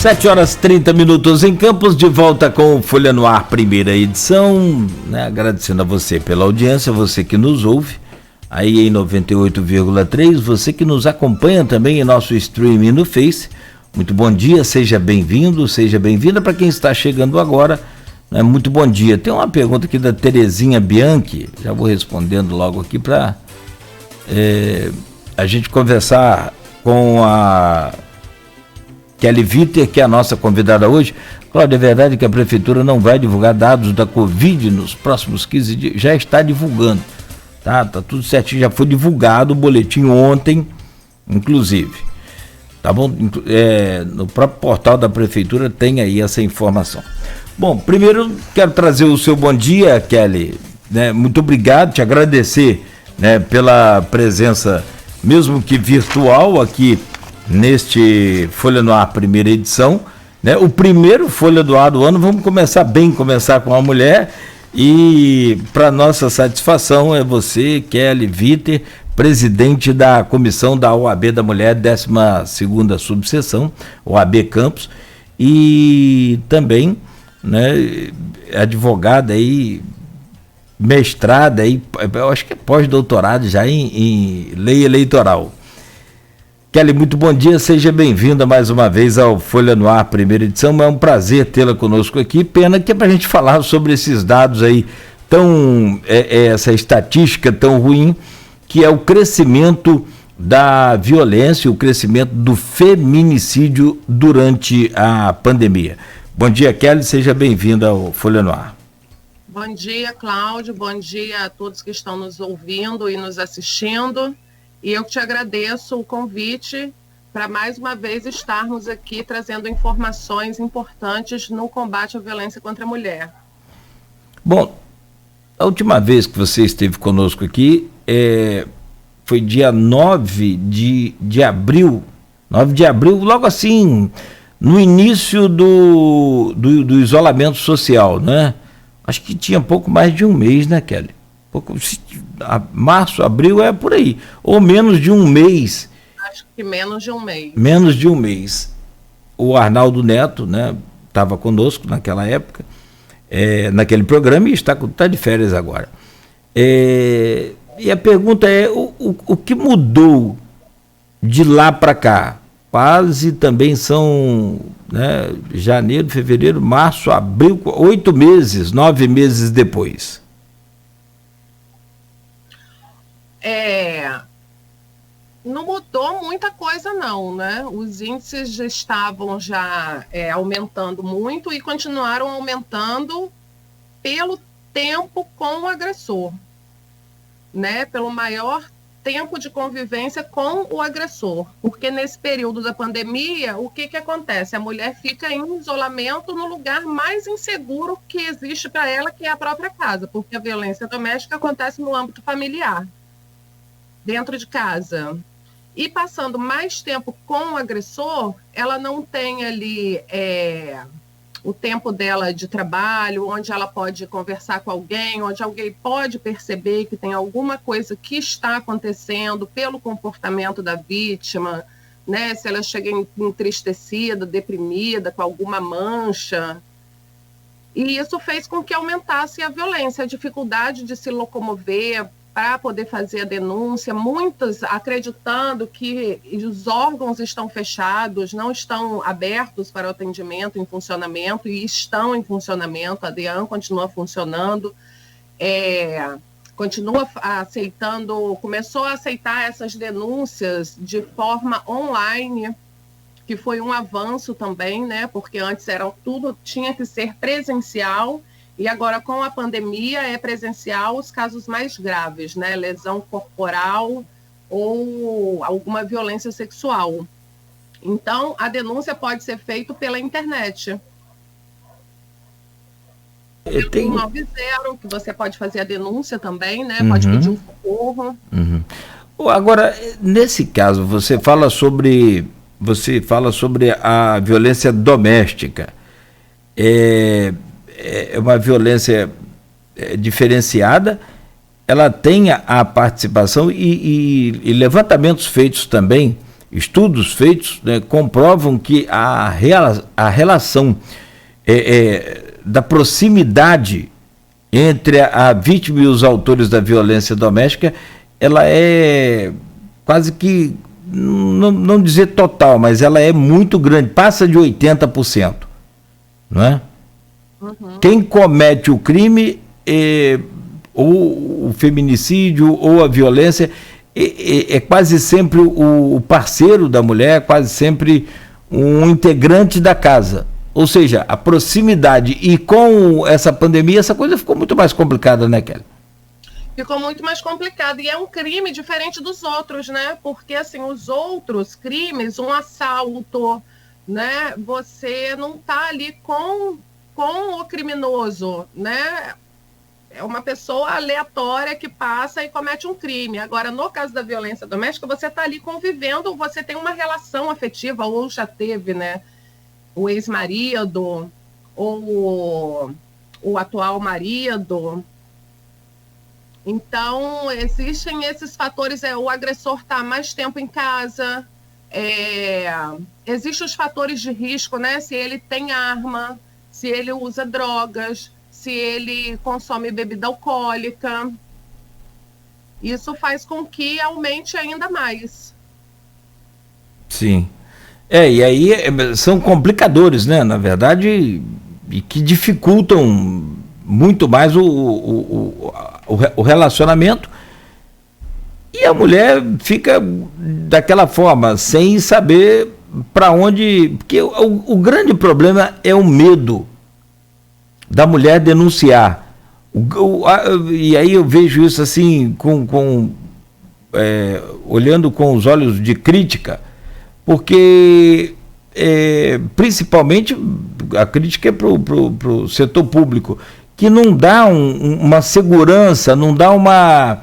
7h30 em Campos, de volta com o Folha no Ar, primeira edição, né? Agradecendo a você pela audiência, você que nos ouve, aí em 98,3, você que nos acompanha também em nosso streaming no Face, muito bom dia, seja bem-vindo, seja bem-vinda. Para quem está chegando agora, né? Muito bom dia. Tem uma pergunta aqui da Terezinha Bianchi, já vou respondendo logo aqui para a gente conversar com a Kelly Viter, que é a nossa convidada hoje. Cláudia, é verdade que a Prefeitura não vai divulgar dados da Covid nos próximos 15 dias? Já está divulgando, tá tudo certinho, já foi divulgado o boletim ontem, inclusive, tá bom? No próprio portal da Prefeitura tem aí essa informação. Bom, primeiro quero trazer o seu bom dia, Kelly, né? Muito obrigado, te agradecer, né, pela presença, mesmo que virtual, aqui neste Folha no Ar, primeira edição, né? O primeiro Folha do Ar do ano. Vamos começar com a mulher, e para nossa satisfação é você, Kelly Viter, presidente da comissão da OAB da Mulher, 12ª subseção, OAB Campos, e também, né, advogada aí, mestrada aí, eu acho que é pós-doutorado já em lei eleitoral. Kelly, muito bom dia, seja bem-vinda mais uma vez ao Folha no Ar, primeira edição. É um prazer tê-la conosco aqui. Pena que é para a gente falar sobre esses dados aí, essa estatística tão ruim, que é o crescimento da violência, o crescimento do feminicídio durante a pandemia. Bom dia, Kelly, seja bem-vinda ao Folha no Ar. Bom dia, Cláudio, bom dia a todos que estão nos ouvindo e nos assistindo. E eu te agradeço o convite para mais uma vez estarmos aqui trazendo informações importantes no combate à violência contra a mulher. Bom, a última vez que você esteve conosco aqui foi dia 9 de abril, logo assim, no início do isolamento social, né? Acho que tinha pouco mais de um mês, né, Kelly? Março, abril é por aí, ou menos de um mês. Acho que menos de um mês. Menos de um mês. O Arnaldo Neto, né, estava conosco naquela época, naquele programa, e está de férias agora. E a pergunta é, o que mudou de lá para cá? Quase também são, né, janeiro, fevereiro, março, abril, 8 meses, 9 meses depois. Não mudou muita coisa não, né? Os índices já estavam aumentando muito e continuaram aumentando pelo tempo com o agressor, né? Pelo maior tempo de convivência com o agressor, porque nesse período da pandemia, o que acontece? A mulher fica em isolamento no lugar mais inseguro que existe para ela, que é a própria casa, porque a violência doméstica acontece no âmbito familiar, dentro de casa. E passando mais tempo com o agressor, ela não tem ali o tempo dela de trabalho, onde ela pode conversar com alguém, onde alguém pode perceber que tem alguma coisa que está acontecendo pelo comportamento da vítima, né? Se ela chega entristecida, deprimida, com alguma mancha. E isso fez com que aumentasse a violência, a dificuldade de se locomover para poder fazer a denúncia, muitas acreditando que os órgãos estão fechados, não estão abertos para o atendimento em funcionamento, e estão em funcionamento, a DEAN continua funcionando, continua aceitando, começou a aceitar essas denúncias de forma online, que foi um avanço também, né? Porque antes tudo tinha que ser presencial, e agora, com a pandemia, é presencial os casos mais graves, né? Lesão corporal ou alguma violência sexual. Então, a denúncia pode ser feita pela internet. Tem 190, que você pode fazer a denúncia também, né? Pode pedir um socorro. Agora, nesse caso, você fala sobre a violência doméstica. É uma violência diferenciada, ela tem a participação e levantamentos feitos também estudos feitos, né, comprovam que a relação da proximidade entre a vítima e os autores da violência doméstica, ela é quase que, não dizer total, mas ela é muito grande, passa de 80%, não é? Uhum. Quem comete o crime, ou o feminicídio, ou a violência, é quase sempre o parceiro da mulher, quase sempre um integrante da casa. Ou seja, a proximidade. E com essa pandemia, essa coisa ficou muito mais complicada, né, Kelly? Ficou muito mais complicado. E é um crime diferente dos outros, né? Porque, assim, os outros crimes, um assalto, né? Você não está ali com o criminoso, né? É uma pessoa aleatória que passa e comete um crime. Agora, no caso da violência doméstica, você está ali convivendo, você tem uma relação afetiva, ou já teve, né? O ex-marido, ou o atual marido. Então, existem esses fatores, o agressor está mais tempo em casa, existem os fatores de risco, né? Se ele tem arma, se ele usa drogas, se ele consome bebida alcoólica. Isso faz com que aumente ainda mais. Sim. E aí são complicadores, né? Na verdade, e que dificultam muito mais o relacionamento. E a mulher fica daquela forma, sem saber para onde... Porque o grande problema é o medo da mulher denunciar. E aí eu vejo isso assim, olhando com os olhos de crítica, porque principalmente a crítica é para o setor público, que não dá uma segurança, não dá uma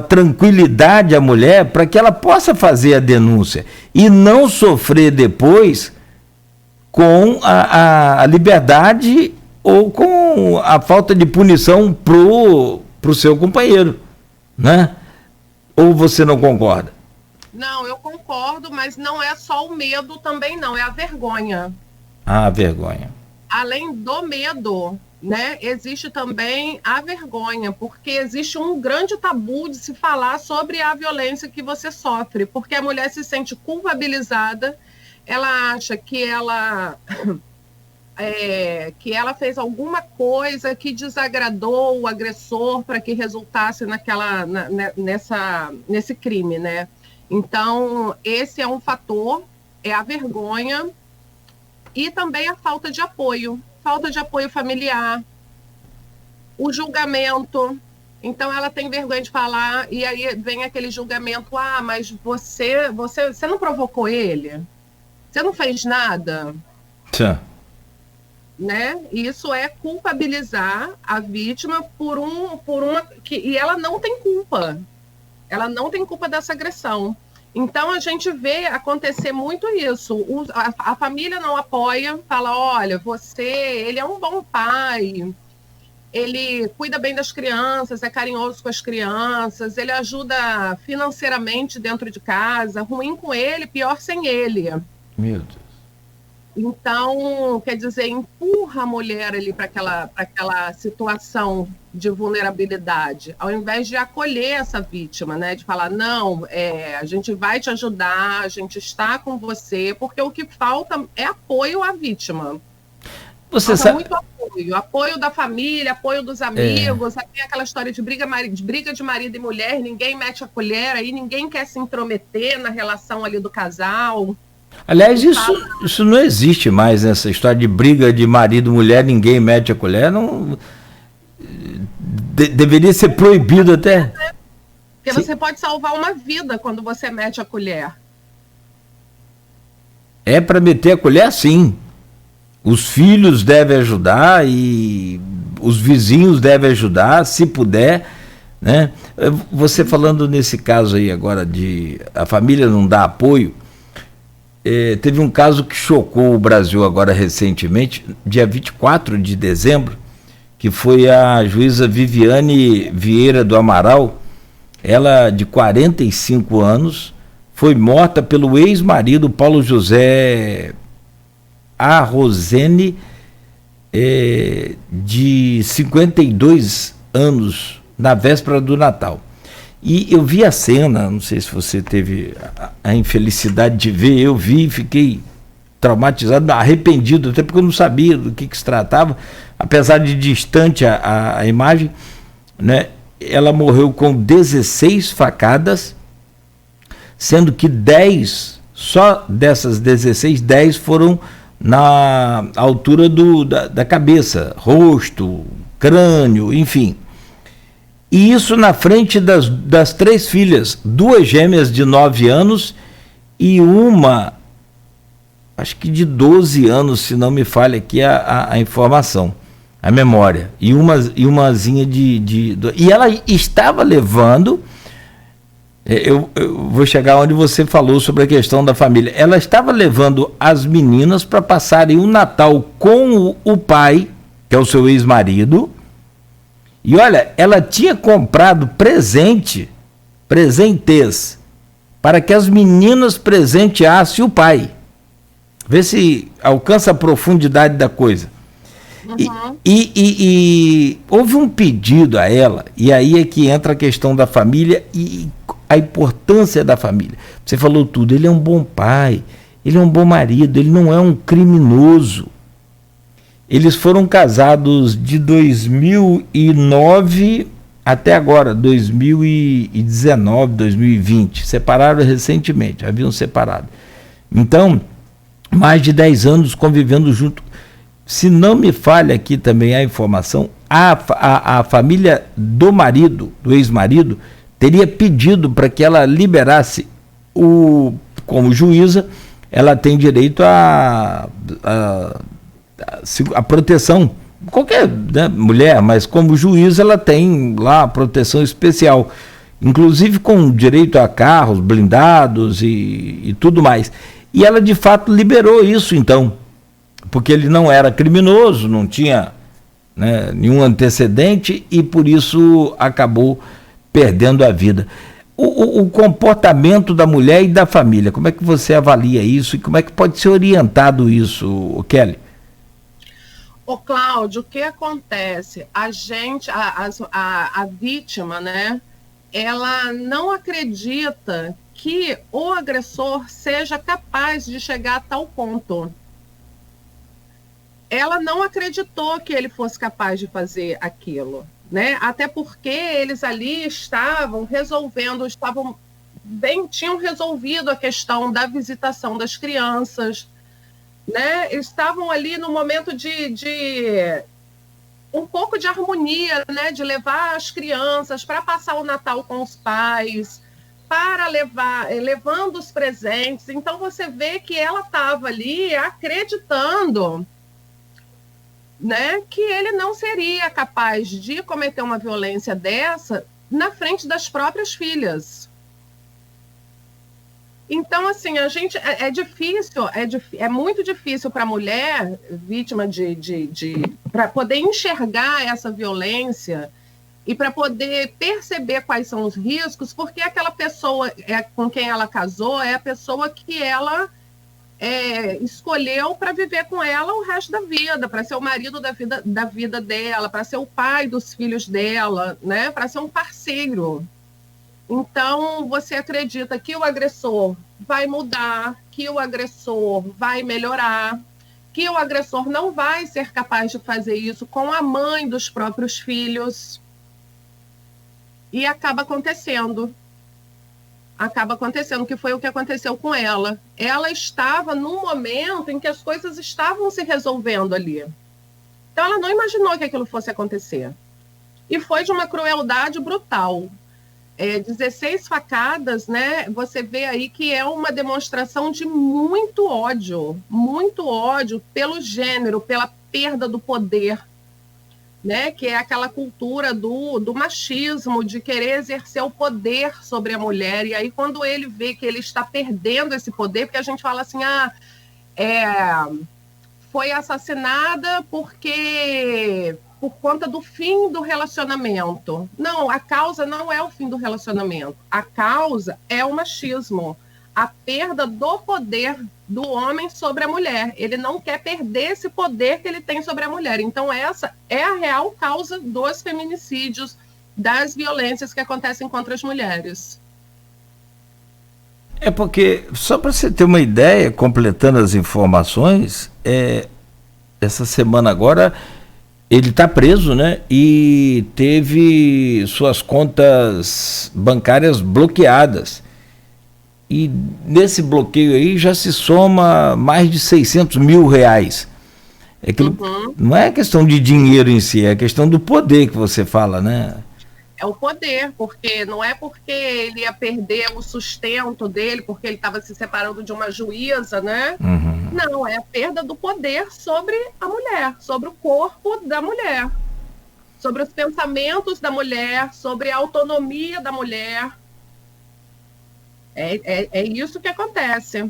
tranquilidade à mulher para que ela possa fazer a denúncia e não sofrer depois com a liberdade ou com a falta de punição pro seu companheiro, né? Ou você não concorda? Não, eu concordo, mas não é só o medo também não, é a vergonha. A vergonha. Além do medo, né, existe também a vergonha, porque existe um grande tabu de se falar sobre a violência que você sofre, porque a mulher se sente culpabilizada, ela acha que ela fez alguma coisa que desagradou o agressor para que resultasse nesse crime, né? Então, esse é um fator, é a vergonha e também a falta de apoio familiar, o julgamento. Então, ela tem vergonha de falar e aí vem aquele julgamento, mas você não provocou ele? Você não fez nada? Tchau. Né? Isso é culpabilizar a vítima e ela não tem culpa. Ela não tem culpa dessa agressão. Então, a gente vê acontecer muito isso. A família não apoia, fala, olha, ele é um bom pai, ele cuida bem das crianças, é carinhoso com as crianças, ele ajuda financeiramente dentro de casa, ruim com ele, pior sem ele. Meu Deus. Então, quer dizer, empurra a mulher ali para aquela situação de vulnerabilidade, ao invés de acolher essa vítima, né? De falar, não, a gente vai te ajudar, a gente está com você, porque o que falta é apoio à vítima. Você sabe... muito apoio da família, apoio dos amigos, tem aquela história de briga de marido e mulher, ninguém mete a colher, aí ninguém quer se intrometer na relação ali do casal. Aliás, isso não existe mais, né? Essa história de briga de marido e mulher, ninguém mete a colher, não... deveria ser proibido até. Porque você pode salvar uma vida quando você mete a colher. É para meter a colher, sim. Os filhos devem ajudar e os vizinhos devem ajudar, se puder, né? Você falando nesse caso aí agora de a família não dá apoio, teve um caso que chocou o Brasil agora recentemente, dia 24 de dezembro, que foi a juíza Viviane Vieira do Amaral, ela de 45 anos, foi morta pelo ex-marido Paulo José Arrozene, de 52 anos, na véspera do Natal. E eu vi a cena, não sei se você teve a infelicidade de ver, eu vi e fiquei traumatizado, arrependido, até porque eu não sabia do que se tratava, apesar de distante a imagem, né? Ela morreu com 16 facadas, sendo que 10, só dessas 16, 10 foram na altura da cabeça, rosto, crânio, enfim. E isso na frente das 3 filhas, 2 gêmeas de 9 anos e uma, acho que de 12 anos, se não me falha aqui a informação, a memória. E umazinha e ela estava levando, eu vou chegar onde você falou sobre a questão da família. Ela estava levando as meninas para passarem o Natal com o pai, que é o seu ex-marido. E olha, ela tinha comprado presentes, para que as meninas presenteassem o pai. Vê se alcança a profundidade da coisa. Uhum. E houve um pedido a ela, e aí é que entra a questão da família e a importância da família. Você falou tudo, ele é um bom pai, ele é um bom marido, ele não é um criminoso. Eles foram casados de 2009 até agora, 2019, 2020. Separaram recentemente, haviam separado. Então, mais de 10 anos convivendo junto. Se não me falha aqui também a informação, a família do marido, do ex-marido, teria pedido para que ela liberasse, como juíza, ela tem direito a proteção, qualquer, né, mulher, mas como juiz ela tem lá a proteção especial, inclusive com direito a carros blindados e tudo mais. E ela de fato liberou isso então, porque ele não era criminoso, não tinha, né, nenhum antecedente e por isso acabou perdendo a vida. O comportamento da mulher e da família, como é que você avalia isso e como é que pode ser orientado isso, Kelly? Ô, Cláudio, o que acontece? A vítima, né, ela não acredita que o agressor seja capaz de chegar a tal ponto. Ela não acreditou que ele fosse capaz de fazer aquilo, né? Até porque eles ali tinham resolvido a questão da visitação das crianças, né? Estavam ali no momento de um pouco de harmonia, né? De levar as crianças para passar o Natal com os pais, para levando os presentes. Então você vê que ela estava ali acreditando, né, que ele não seria capaz de cometer uma violência dessa na frente das próprias filhas. Então, assim, é muito difícil para a mulher vítima para poder enxergar essa violência e para poder perceber quais são os riscos, porque aquela pessoa com quem ela casou é a pessoa que ela escolheu para viver com ela o resto da vida, para ser o marido da vida dela, para ser o pai dos filhos dela, né? Para ser um parceiro. Então, você acredita que o agressor vai mudar, que o agressor vai melhorar, que o agressor não vai ser capaz de fazer isso com a mãe dos próprios filhos. E acaba acontecendo, que foi o que aconteceu com ela. Ela estava num momento em que as coisas estavam se resolvendo ali. Então, ela não imaginou que aquilo fosse acontecer. E foi de uma crueldade brutal. 16 facadas, né? Você vê aí que é uma demonstração de muito ódio pelo gênero, pela perda do poder, né? Que é aquela cultura do machismo, de querer exercer o poder sobre a mulher. E aí, quando ele vê que ele está perdendo esse poder, porque a gente fala assim, foi assassinada por conta do fim do relacionamento. Não, a causa não é o fim do relacionamento. A causa é o machismo. a perda do poder do homem sobre a mulher. Ele não quer perder esse poder que ele tem sobre a mulher. Então, essa é a real causa dos feminicídios, das violências que acontecem contra as mulheres. É porque, só para você ter uma ideia, completando as informações, essa semana agora ele está preso, né? E teve suas contas bancárias bloqueadas. E nesse bloqueio aí já se soma mais de 600 mil reais. Não é questão de dinheiro em si, é questão do poder que você fala, né? É o poder, porque não é porque ele ia perder o sustento dele, porque ele estava se separando de uma juíza, né? Não, é a perda do poder sobre a mulher, sobre o corpo da mulher, sobre os pensamentos da mulher, sobre a autonomia da mulher. É isso que acontece.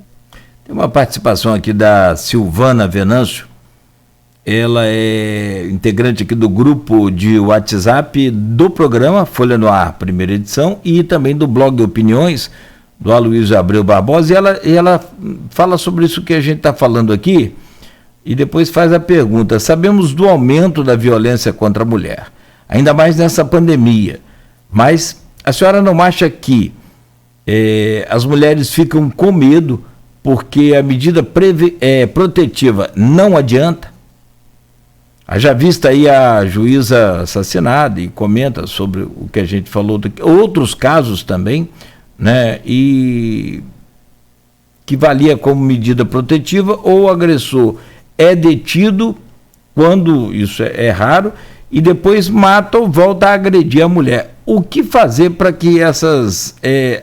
Tem uma participação aqui da Silvana Venâncio. Ela é integrante aqui do grupo de WhatsApp do programa Folha no Ar, primeira edição, e também do blog de opiniões do Aloysio Abreu Barbosa. E ela fala sobre isso que a gente está falando aqui e depois faz a pergunta. Sabemos do aumento da violência contra a mulher, ainda mais nessa pandemia, mas a senhora não acha que as mulheres ficam com medo porque a medida protetiva não adianta? Já vista aí a juíza assassinada e comenta sobre o que a gente falou, outros casos também, né? E que valia como medida protetiva, ou o agressor é detido, quando isso é raro, e depois mata ou volta a agredir a mulher. O que fazer para que essas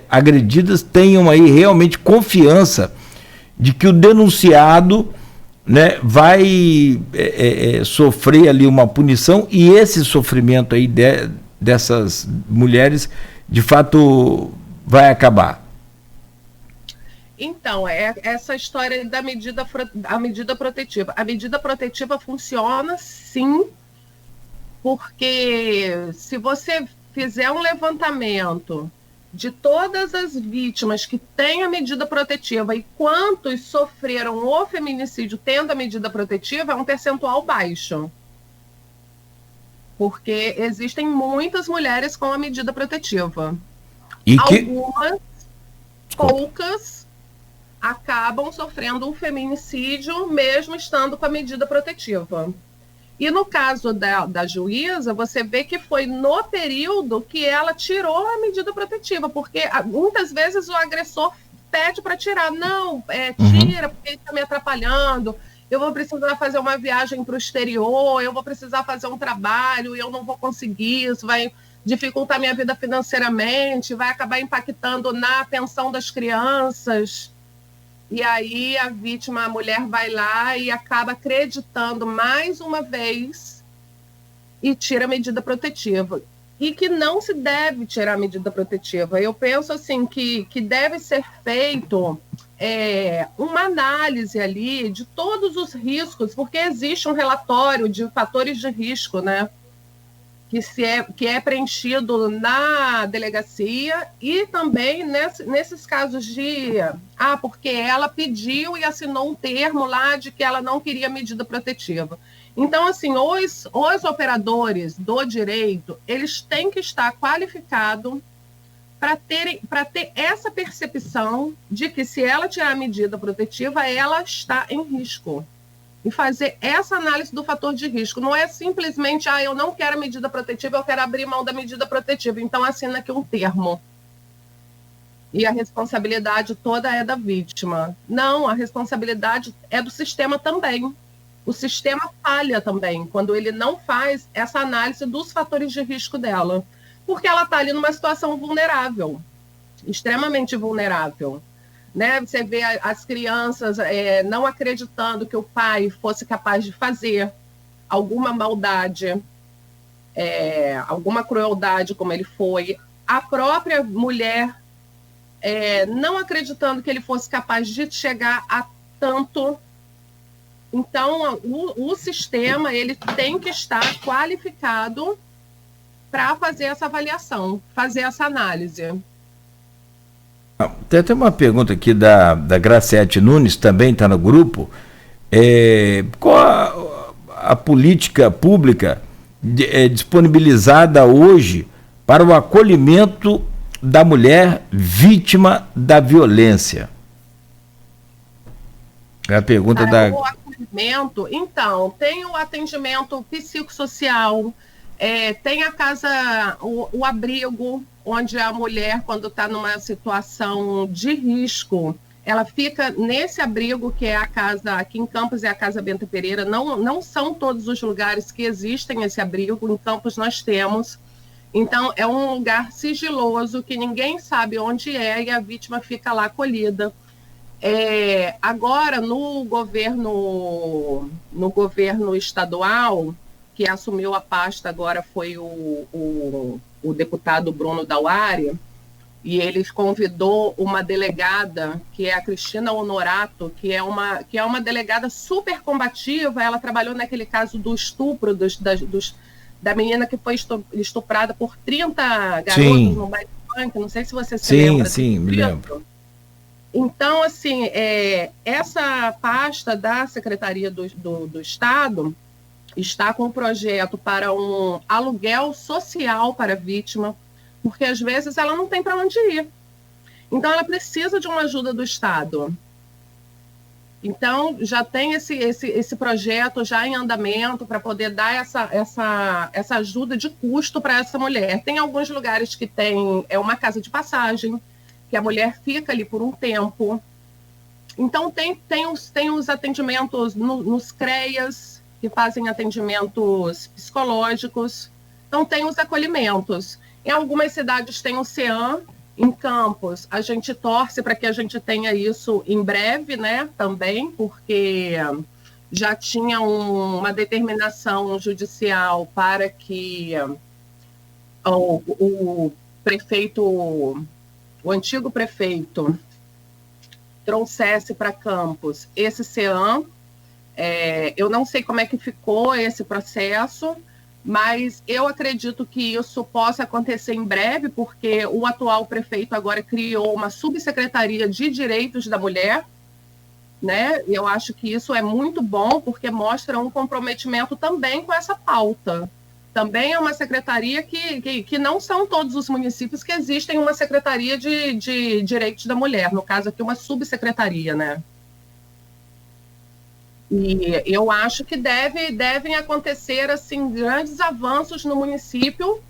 agredidas tenham aí realmente confiança de que o denunciado, né, vai sofrer ali uma punição, e esse sofrimento aí dessas mulheres de fato vai acabar? Então, essa história da medida protetiva. A medida protetiva funciona sim, porque se você fizer um levantamento de todas as vítimas que têm a medida protetiva e quantos sofreram o feminicídio tendo a medida protetiva, é um percentual baixo. Porque existem muitas mulheres com a medida protetiva. Algumas, poucas, acabam sofrendo um feminicídio mesmo estando com a medida protetiva. E no caso da juíza, você vê que foi no período que ela tirou a medida protetiva, porque muitas vezes o agressor pede para tirar. Não, tira, porque ele está me atrapalhando, eu vou precisar fazer uma viagem para o exterior, eu vou precisar fazer um trabalho e eu não vou conseguir, isso vai dificultar minha vida financeiramente, vai acabar impactando na pensão das crianças. E aí a vítima, a mulher, vai lá e acaba acreditando mais uma vez e tira a medida protetiva. E que não se deve tirar a medida protetiva. Eu penso assim que deve ser feito uma análise ali de todos os riscos, porque existe um relatório de fatores de risco, né? Que é preenchido na delegacia, e também nesses casos de porque ela pediu e assinou um termo lá de que ela não queria medida protetiva. Então, assim, os operadores do direito, eles têm que estar qualificados para ter essa percepção de que, se ela tirar a medida protetiva, ela está em risco. E fazer essa análise do fator de risco. Não é simplesmente, eu não quero a medida protetiva, eu quero abrir mão da medida protetiva, então assina aqui um termo. E a responsabilidade toda é da vítima. Não, a responsabilidade é do sistema também. O sistema falha também, quando ele não faz essa análise dos fatores de risco dela. Porque ela está ali numa situação vulnerável, extremamente vulnerável. Né? Você vê as crianças não acreditando que o pai fosse capaz de fazer alguma maldade, alguma crueldade como ele foi. A própria mulher não acreditando que ele fosse capaz de chegar a tanto. Então, o sistema, ele tem que estar qualificado para fazer essa avaliação, fazer essa análise. Tem até uma pergunta aqui da Graciete Nunes, também está no grupo. Qual a política pública disponibilizada hoje para o acolhimento da mulher vítima da violência? É a pergunta O acolhimento, então, tem o atendimento psicossocial, tem a casa, o abrigo, onde a mulher, quando está numa situação de risco, ela fica nesse abrigo, que é a casa, aqui em Campos é a Casa Bento Pereira. Não são todos os lugares que existem esse abrigo, em Campos nós temos. Então, é um lugar sigiloso, que ninguém sabe onde é, e a vítima fica lá acolhida. Agora, no governo estadual, que assumiu a pasta agora foi o deputado Bruno Dauari, e ele convidou uma delegada, que é a Cristina Honorato, que é uma delegada super combativa. Ela trabalhou naquele caso do estupro da menina que foi estuprada por 30 garotos no bairro funk. Não sei se você se lembra. Sim, me lembro. Então, assim, essa pasta da Secretaria do Estado está com um projeto para um aluguel social para a vítima, porque às vezes ela não tem para onde ir. Então, ela precisa de uma ajuda do Estado. Então, já tem esse projeto já em andamento para poder dar essa ajuda de custo para essa mulher. Tem alguns lugares que tem uma casa de passagem, que a mulher fica ali por um tempo. Então, tem os atendimentos nos CREAS, que fazem atendimentos psicológicos. Então, tem os acolhimentos. Em algumas cidades tem o CEAM. Em Campos, a gente torce para que a gente tenha isso em breve, né, também, porque já tinha uma determinação judicial para que o antigo prefeito trouxesse para Campos esse CEAM. Eu não sei como é que ficou esse processo, mas eu acredito que isso possa acontecer em breve, porque o atual prefeito agora criou uma subsecretaria de direitos da mulher, né? E eu acho que isso é muito bom, porque mostra um comprometimento também com essa pauta. Também é uma secretaria que não são todos os municípios que existem uma secretaria de direitos da mulher, no caso aqui uma subsecretaria, né? E eu acho que devem acontecer assim, grandes avanços no município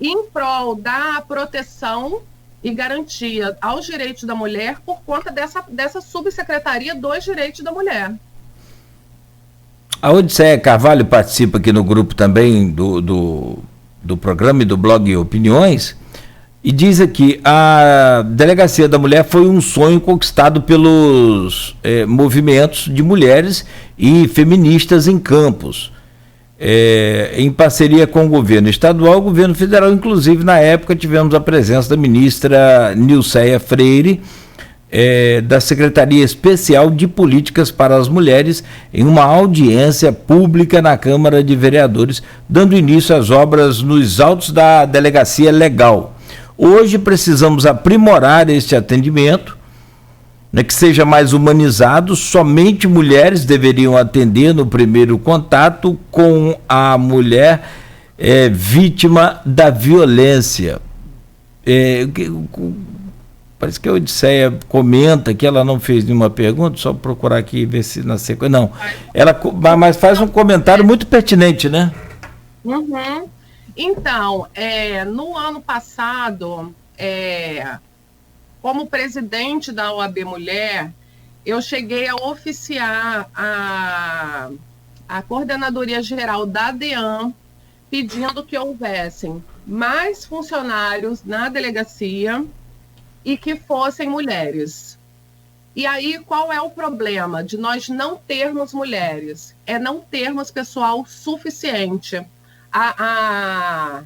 em prol da proteção e garantia aos direitos da mulher por conta dessa subsecretaria dos direitos da mulher. A Odisseia Carvalho participa aqui no grupo também do programa e do blog Opiniões, e diz aqui: a Delegacia da Mulher foi um sonho conquistado pelos movimentos de mulheres e feministas em Campos, em parceria com o governo estadual e o governo federal. Inclusive, na época, tivemos a presença da ministra Nilceia Freire, da Secretaria Especial de Políticas para as Mulheres, em uma audiência pública na Câmara de Vereadores, dando início às obras nos autos da Delegacia Legal. Hoje precisamos aprimorar este atendimento, né, que seja mais humanizado. Somente mulheres deveriam atender no primeiro contato com a mulher vítima da violência. Parece que a Odisseia comenta que ela não fez nenhuma pergunta, só procurar aqui e ver se na sequência. Não, mas faz um comentário muito pertinente, né? Uhum. Então, no ano passado, como presidente da OAB Mulher, eu cheguei a oficiar a Coordenadoria Geral da DEAN, pedindo que houvessem mais funcionários na delegacia e que fossem mulheres. E aí, qual é o problema de nós não termos mulheres? É não termos pessoal suficiente. A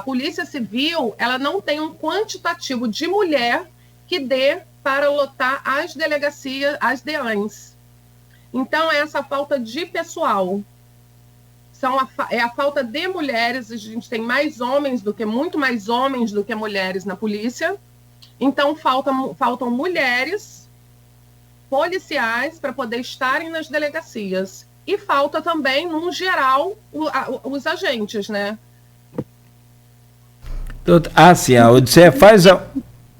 Polícia Civil, ela não tem um quantitativo de mulher que dê para lotar as delegacias, as DEANs. Então, é essa falta de pessoal. É a falta de mulheres. A gente tem muito mais homens do que mulheres na polícia. Então, faltam mulheres policiais para poder estarem nas delegacias. E falta também, no geral, os agentes, né? Sim, a Odisseia faz a...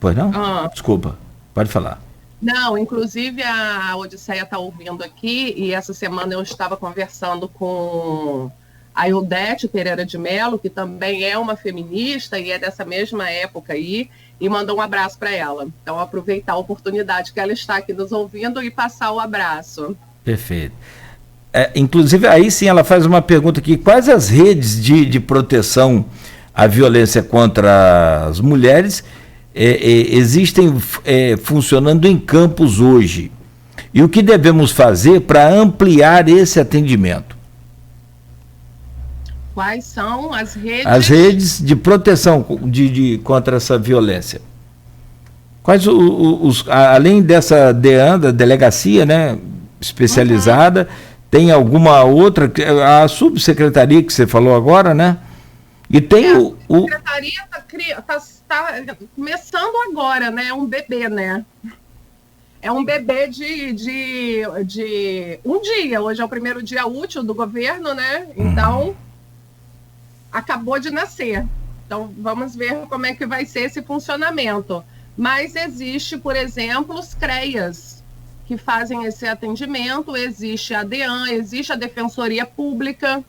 Pois não? Desculpa, pode falar. Não, inclusive a Odisseia está ouvindo aqui, e essa semana eu estava conversando com a Ildete Pereira de Mello, que também é uma feminista e é dessa mesma época aí, e mandou um abraço para ela. Então, aproveitar a oportunidade que ela está aqui nos ouvindo e passar o abraço. Perfeito. Inclusive, aí sim ela faz uma pergunta aqui: quais as redes de proteção à violência contra as mulheres existem funcionando em Campos hoje? E o que devemos fazer para ampliar esse atendimento? Quais são as redes? As redes de proteção contra essa violência. Quais além dessa DEAN, da delegacia, né, especializada, tem alguma outra, a subsecretaria que você falou agora, né? E tem a secretaria está começando agora, né? É um bebê, né? É um bebê de um dia. Hoje é o primeiro dia útil do governo, né? Então, acabou de nascer. Então, vamos ver como é que vai ser esse funcionamento. Mas existe, por exemplo, os CREAS, que fazem esse atendimento, existe a DEAN, existe a Defensoria Pública.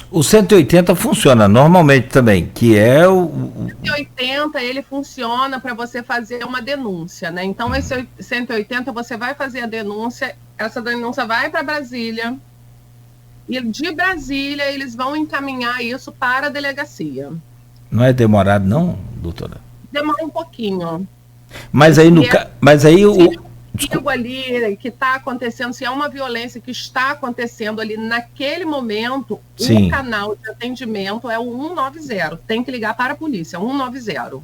O 180 funciona normalmente também, que é o 180, ele funciona para você fazer uma denúncia, né? Então, esse 180, você vai fazer a denúncia, essa denúncia vai para Brasília, e de Brasília eles vão encaminhar isso para a delegacia. Não é demorado não, doutora? Demora um pouquinho. Mas aí Digo ali que está acontecendo, se é uma violência que está acontecendo ali naquele momento, sim, o canal de atendimento é o 190. Tem que ligar para a polícia, 190.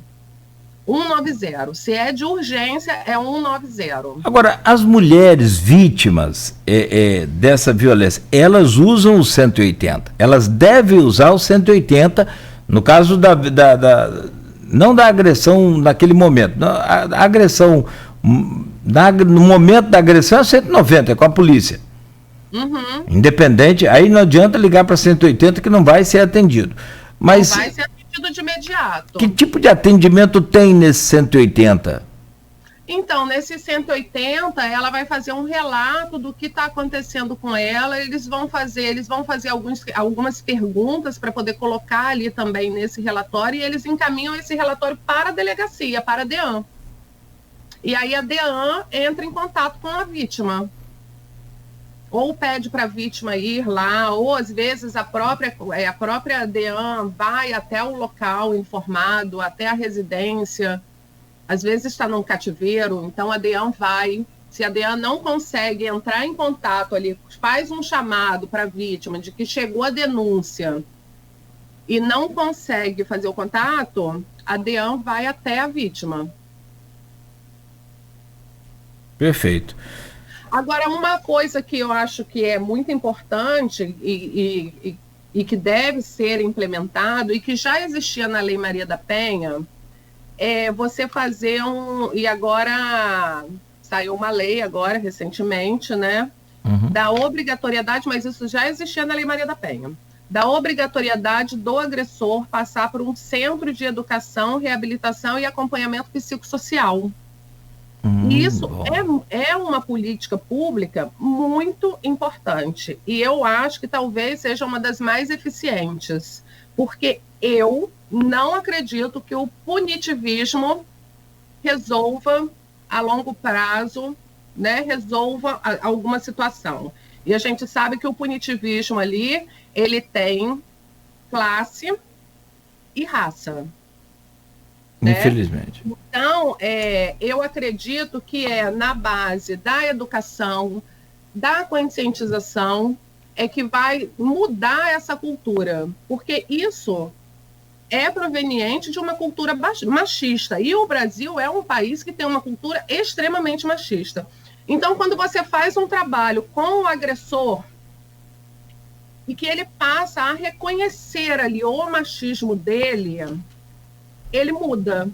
190. Se é de urgência, é 190. Agora, as mulheres vítimas dessa violência, elas usam o 180. Elas devem usar o 180 no caso não da agressão naquele momento. A agressão... no momento da agressão é 190, é com a polícia. Independente, aí não adianta ligar para 180 que não vai ser atendido. Mas não vai ser atendido de imediato. Que tipo de atendimento tem nesse 180? Então, nesse 180, ela vai fazer um relato do que está acontecendo com ela. Eles vão fazer algumas perguntas para poder colocar ali também nesse relatório, e eles encaminham esse relatório para a delegacia, para a DEAN. E aí a DEAN entra em contato com a vítima. Ou pede para a vítima ir lá, ou às vezes a própria DEAN vai até o local informado, até a residência. Às vezes está num cativeiro, então a DEAN vai. Se a DEAN não consegue entrar em contato ali, faz um chamado para a vítima de que chegou a denúncia e não consegue fazer o contato, a DEAN vai até a vítima. Perfeito. Agora, uma coisa que eu acho que é muito importante e que deve ser implementado e que já existia na Lei Maria da Penha, é você fazer e agora saiu uma lei agora, recentemente, né? Da obrigatoriedade, mas isso já existia na Lei Maria da Penha, da obrigatoriedade do agressor passar por um centro de educação, reabilitação e acompanhamento psicossocial. E isso é uma política pública muito importante. E eu acho que talvez seja uma das mais eficientes. Porque eu não acredito que o punitivismo resolva a longo prazo, né, resolva alguma situação. E a gente sabe que o punitivismo ali, ele tem classe e raça. Infelizmente. Né? Então, eu acredito que na base da educação, da conscientização, é que vai mudar essa cultura. Porque isso é proveniente de uma cultura machista. E o Brasil é um país que tem uma cultura extremamente machista. Então, quando você faz um trabalho com o agressor e que ele passa a reconhecer ali o machismo dele, ele muda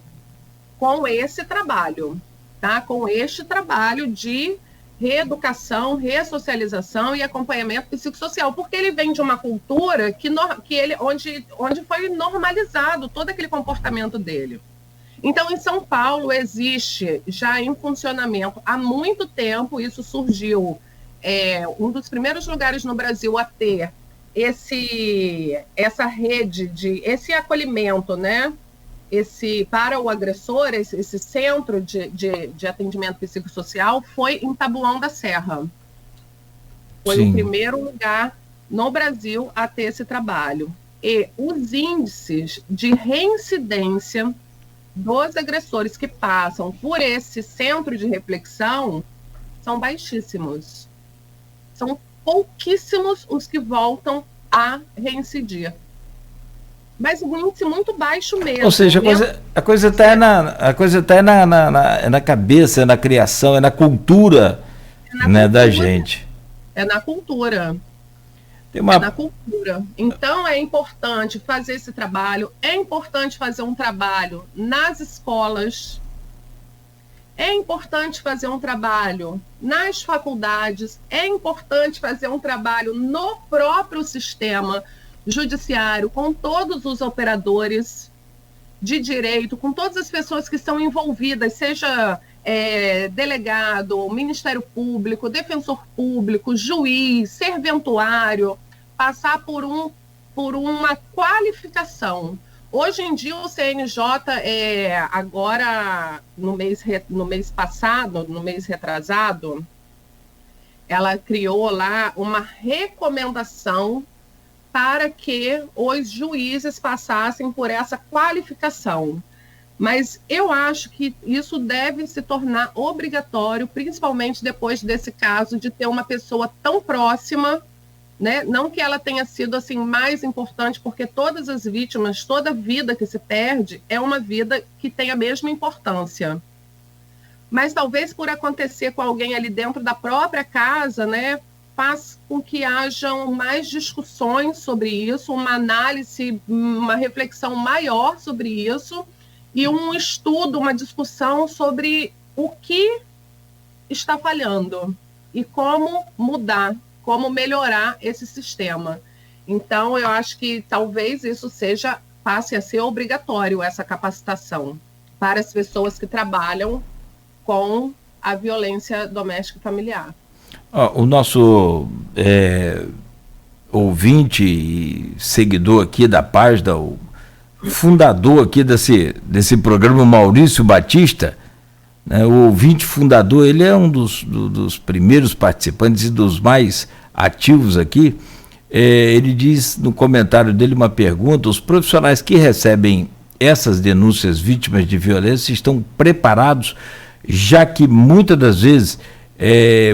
com esse trabalho, tá? Com este trabalho de reeducação, ressocialização e acompanhamento psicossocial, porque ele vem de uma cultura onde foi normalizado todo aquele comportamento dele. Então, em São Paulo, existe já em funcionamento há muito tempo, isso surgiu, um dos primeiros lugares no Brasil a ter essa rede, esse acolhimento, né? Para o agressor, esse centro de atendimento psicossocial foi em Taboão da Serra. Foi Sim. o primeiro lugar no Brasil a ter esse trabalho. E os índices de reincidência dos agressores que passam por esse centro de reflexão são baixíssimos. São pouquíssimos os que voltam a reincidir. Mas um índice muito baixo mesmo. Ou seja, a coisa está na cabeça, é na criação, é na cultura, da gente. É na cultura. É na cultura. Então é importante fazer esse trabalho, é importante fazer um trabalho nas escolas, é importante fazer um trabalho nas faculdades, é importante fazer um trabalho no próprio sistema judiciário, com todos os operadores de direito, com todas as pessoas que estão envolvidas, seja delegado, Ministério Público, defensor público, juiz, serventuário, passar por uma qualificação. Hoje em dia o CNJ, agora no mês passado, no mês retrasado, ela criou lá uma recomendação para que os juízes passassem por essa qualificação. Mas eu acho que isso deve se tornar obrigatório, principalmente depois desse caso de ter uma pessoa tão próxima, né? Não que ela tenha sido assim mais importante, porque todas as vítimas, toda vida que se perde é uma vida que tem a mesma importância. Mas talvez por acontecer com alguém ali dentro da própria casa, né, faz com que hajam mais discussões sobre isso, uma análise, uma reflexão maior sobre isso e um estudo, uma discussão sobre o que está falhando e como mudar, como melhorar esse sistema. Então, eu acho que talvez isso passe a ser obrigatório, essa capacitação para as pessoas que trabalham com a violência doméstica e familiar. O nosso ouvinte e seguidor aqui da página, o fundador aqui desse programa, Maurício Batista, né, o ouvinte fundador, ele é um dos primeiros participantes e dos mais ativos aqui. Ele diz no comentário dele uma pergunta: os profissionais que recebem essas denúncias vítimas de violência estão preparados, já que muitas das vezes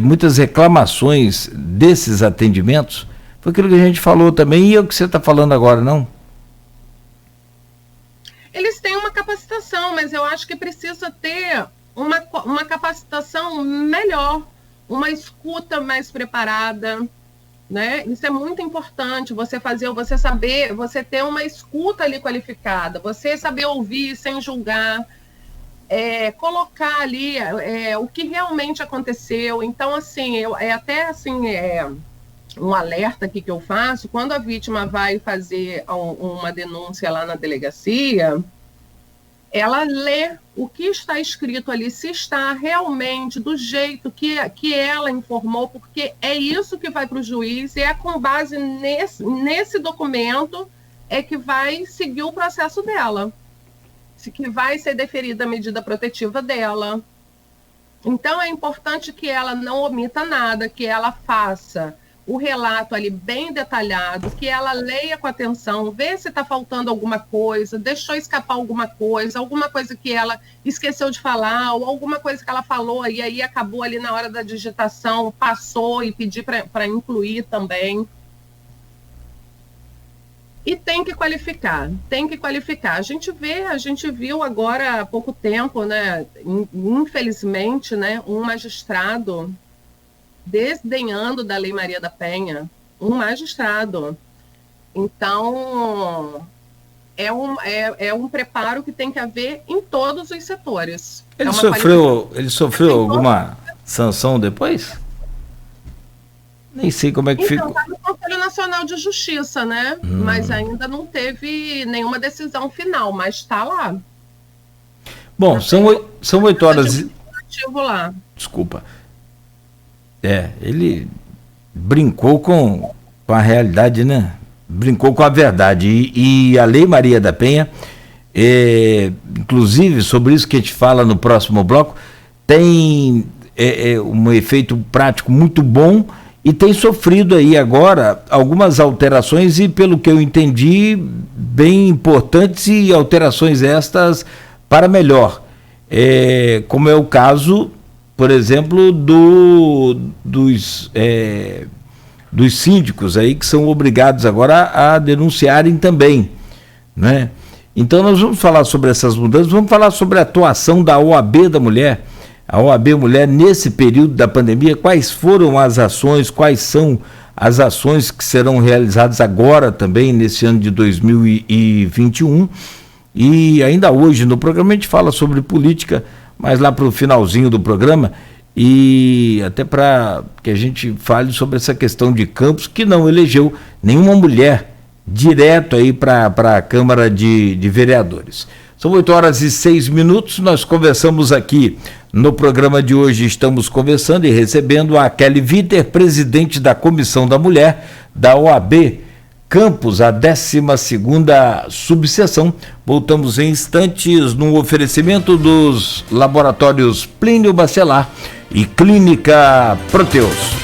muitas reclamações desses atendimentos, foi aquilo que a gente falou também, e é o que você está falando agora, não? Eles têm uma capacitação, mas eu acho que precisa ter uma capacitação melhor, uma escuta mais preparada, né? Isso é muito importante, você saber, você ter uma escuta ali qualificada, você saber ouvir sem julgar, colocar ali o que realmente aconteceu. Então, assim, um alerta aqui que eu faço: quando a vítima vai fazer uma denúncia lá na delegacia, ela lê o que está escrito ali, se está realmente do jeito que ela informou, porque é isso que vai para o juiz, e é com base nesse documento que vai seguir o processo dela, que vai ser deferida a medida protetiva dela. Então, é importante que ela não omita nada, que ela faça o relato ali bem detalhado, que ela leia com atenção, vê se está faltando alguma coisa, deixou escapar alguma coisa que ela esqueceu de falar, ou alguma coisa que ela falou e aí acabou ali na hora da digitação, passou, e pedir para incluir também. E tem que qualificar. A gente viu agora há pouco tempo, né, infelizmente, né, um magistrado desdenhando da Lei Maria da Penha, um magistrado. Então, é um preparo que tem que haver em todos os setores. Ele sofreu alguma sanção depois? Nem sei como é que fica. Então, está no Conselho Nacional de Justiça, né? Mas ainda não teve nenhuma decisão final, mas está lá. Bom, são 8 horas. Lá. Desculpa. Ele brincou com a realidade, né? Brincou com a verdade. E a Lei Maria da Penha, inclusive sobre isso que a gente fala no próximo bloco, tem um efeito prático muito bom e tem sofrido aí agora algumas alterações e, pelo que eu entendi, bem importantes, e alterações estas para melhor. Como é o caso, por exemplo, dos síndicos aí, que são obrigados agora a denunciarem também, né? Então nós vamos falar sobre essas mudanças, vamos falar sobre a atuação da OAB da Mulher, a OAB Mulher nesse período da pandemia, quais foram as ações, quais são as ações que serão realizadas agora também nesse ano de 2021, e ainda hoje no programa a gente fala sobre política, mas lá para o finalzinho do programa, e até para que a gente fale sobre essa questão de Campos, que não elegeu nenhuma mulher direto aí para a Câmara de Vereadores. São 8 horas e 6 minutos, nós conversamos aqui no programa de hoje, estamos conversando e recebendo a Kelly Viter, presidente da Comissão da Mulher da OAB Campos, a 12ª subseção. Voltamos em instantes no oferecimento dos laboratórios Plínio Bacelar e Clínica Proteus.